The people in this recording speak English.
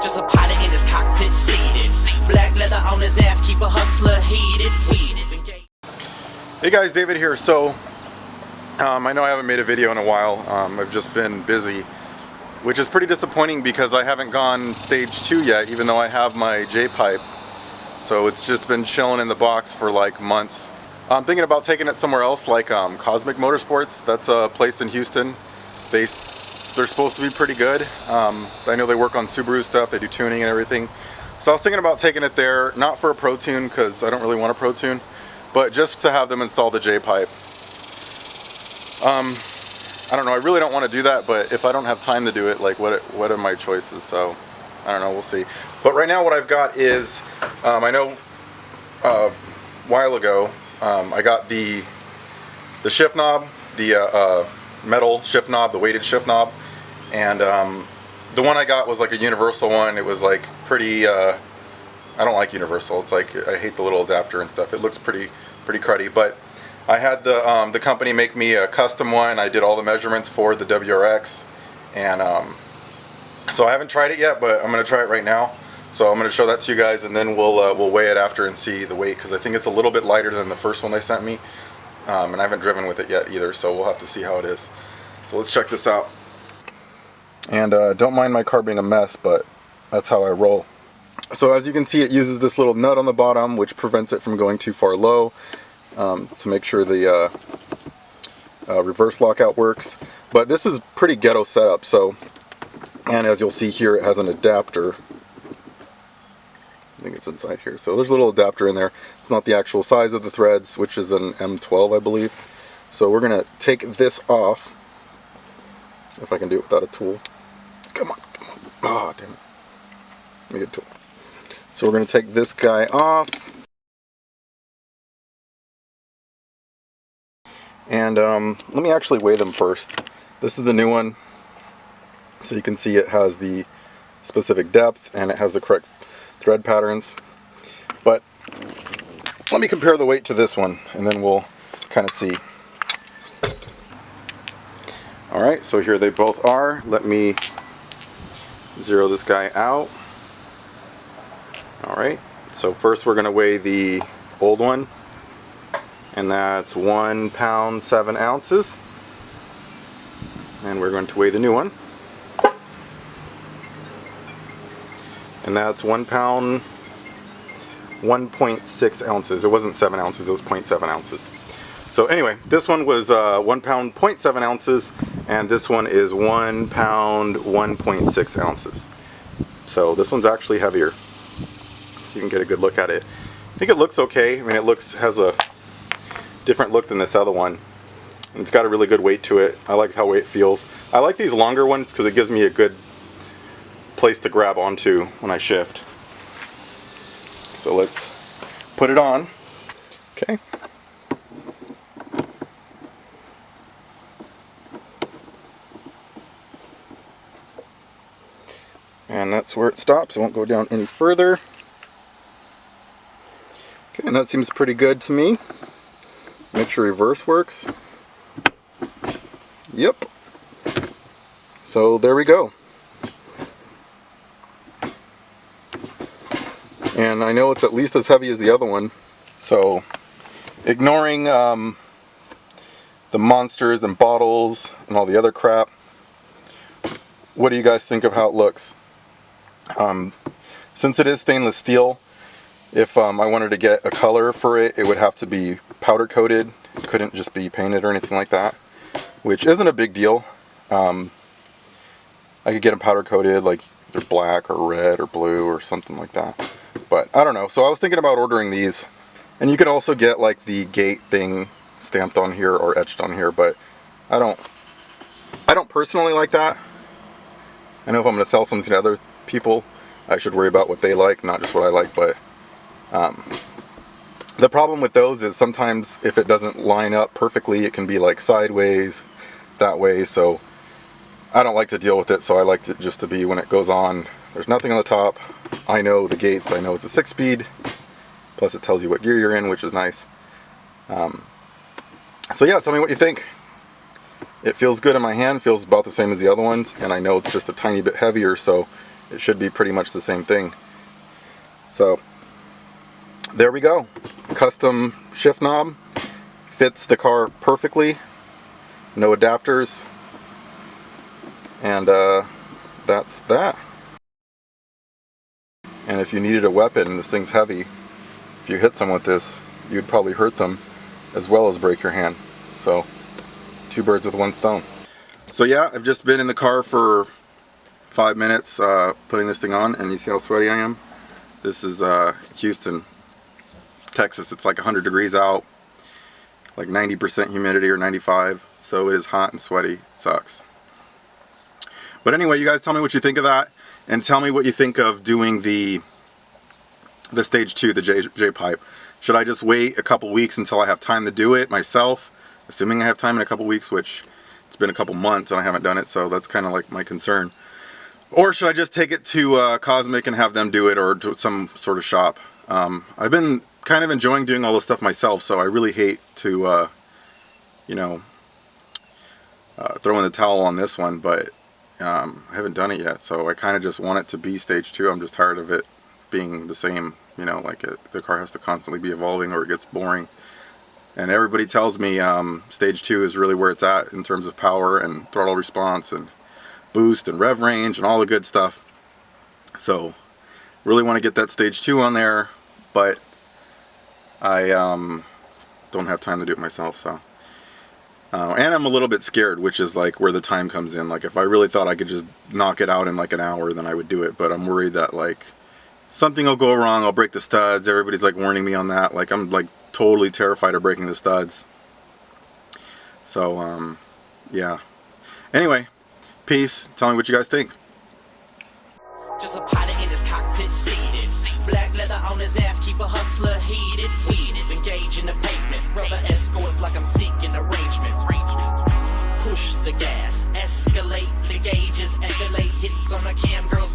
Just a pilot in his cockpit seated. Black leather on his ass, keep a hustler heated. Hey guys, David here. So I know I haven't made a video in a while. I've just been busy, which is pretty disappointing because I haven't gone stage 2 yet, even though I have my J-pipe. So it's just been chilling in the box for like months. I'm thinking about taking it somewhere else, like Cosmic Motorsports. That's a place in Houston. They're supposed to be pretty good. I know they work on Subaru stuff, they do tuning and everything. So I was thinking about taking it there, not for a Pro Tune, because I don't really want a Pro Tune, but just to have them install the J-pipe. I don't know, I really don't want to do that, but if I don't have time to do it, like what are my choices? So I don't know, we'll see. But right now what I've got is, I know a while ago, I got the shift knob, the metal shift knob, the weighted shift knob, and the one I got was like a universal one. It was like pretty, I don't like universal. It's like, I hate the little adapter and stuff. It looks pretty cruddy, but I had the company make me a custom one. I did all the measurements for the WRX, and so I haven't tried it yet, but I'm going to try it right now. So I'm going to show that to you guys, and then we'll weigh it after and see the weight, because I think it's a little bit lighter than the first one they sent me, and I haven't driven with it yet either, so we'll have to see how it is. So let's check this out. And don't mind my car being a mess, but that's how I roll. So as you can see, it uses this little nut on the bottom, which prevents it from going too far low, to make sure the reverse lockout works. But this is pretty ghetto setup. So, and as you'll see here, it has an adapter. I think it's inside here. So there's a little adapter in there. It's not the actual size of the threads, which is an M12, I believe. So we're gonna take this off, if I can do it without a tool. Come on. Oh, damn it. Let me get a tool. So we're going to take this guy off. And let me actually weigh them first. This is the new one. So you can see it has the specific depth and it has the correct thread patterns. But let me compare the weight to this one, and then we'll kind of see. Alright, so here they both are. Let me zero this guy out. Alright, so first we're going to weigh the old one, and that's 1 pound 7 ounces. And we're going to weigh the new one, and that's 1 pound 1.6 ounces. It wasn't 7 ounces, it was 0.7 ounces. So anyway, this one was 1 pound 0.7 ounces, and this one is 1 pound 1.6 ounces. So this one's actually heavier. So you can get a good look at it. I think it looks okay. I mean, has a different look than this other one. And it's got a really good weight to it. I like how it feels. I like these longer ones because it gives me a good place to grab onto when I shift. So let's put it on. Okay. And that's where it stops. It won't go down any further. Okay, and that seems pretty good to me. Make sure reverse works. Yep. So there we go. And I know it's at least as heavy as the other one. So ignoring the monsters and bottles and all the other crap, what do you guys think of how it looks? Since it is stainless steel, if I wanted to get a color for it, it would have to be powder coated. It couldn't just be painted or anything like that, which isn't a big deal. I could get them powder coated, like either black or red or blue or something like that. But I don't know. So I was thinking about ordering these, and you could also get like the gate thing stamped on here or etched on here, but I don't personally like that. I know if I'm going to sell something to other people, I should worry about what they like, not just what I like. But the problem with those is sometimes if it doesn't line up perfectly, it can be like sideways, that way. So I don't like to deal with it. So I like it just to be, when it goes on, there's nothing on the top. I know the gates, I know it's a 6-speed, plus it tells you what gear you're in, which is nice. So yeah, tell me what you think. It feels good in my hand, feels about the same as the other ones, and I know it's just a tiny bit heavier, so it should be pretty much the same thing. So there we go. Custom shift knob, fits the car perfectly, no adapters, and that's that. And if you needed a weapon, this thing's heavy. If you hit someone with this, you'd probably hurt them as well as break your hand. So 2 birds with 1 stone. So yeah, I've just been in the car for 5 minutes putting this thing on, and you see how sweaty I am? This is Houston, Texas. It's like 100 degrees out, like 90% humidity or 95, so it is hot and sweaty. It sucks. But anyway, you guys tell me what you think of that, and tell me what you think of doing the stage 2, the J pipe. Should I just wait a couple weeks until I have time to do it myself, assuming I have time in a couple weeks, which it's been a couple months and I haven't done it, so that's kind of like my concern. Or should I just take it to Cosmic and have them do it, or to some sort of shop? I've been kind of enjoying doing all this stuff myself, so I really hate to, you know, throw in the towel on this one, but I haven't done it yet, so I kind of just want it to be stage 2. I'm just tired of it being the same, you know, like the car has to constantly be evolving or it gets boring. And everybody tells me stage 2 is really where it's at in terms of power and throttle response and boost and rev range and all the good stuff. So really want to get that stage 2 on there, but I don't have time to do it myself. So and I'm a little bit scared, which is like where the time comes in. Like if I really thought I could just knock it out in like an hour, then I would do it, but I'm worried that like something will go wrong, I'll break the studs. Everybody's like warning me on that. Like I'm like totally terrified of breaking the studs. So yeah. Anyway, peace. Tell me what you guys think. Just a pilot in his cockpit seated. Black leather on his ass, keep a hustler heated. Engage in the pavement. Rubber escorts like I'm seeking arrangement. Push the gas, escalate the gauges, escalate hits on the cam girls.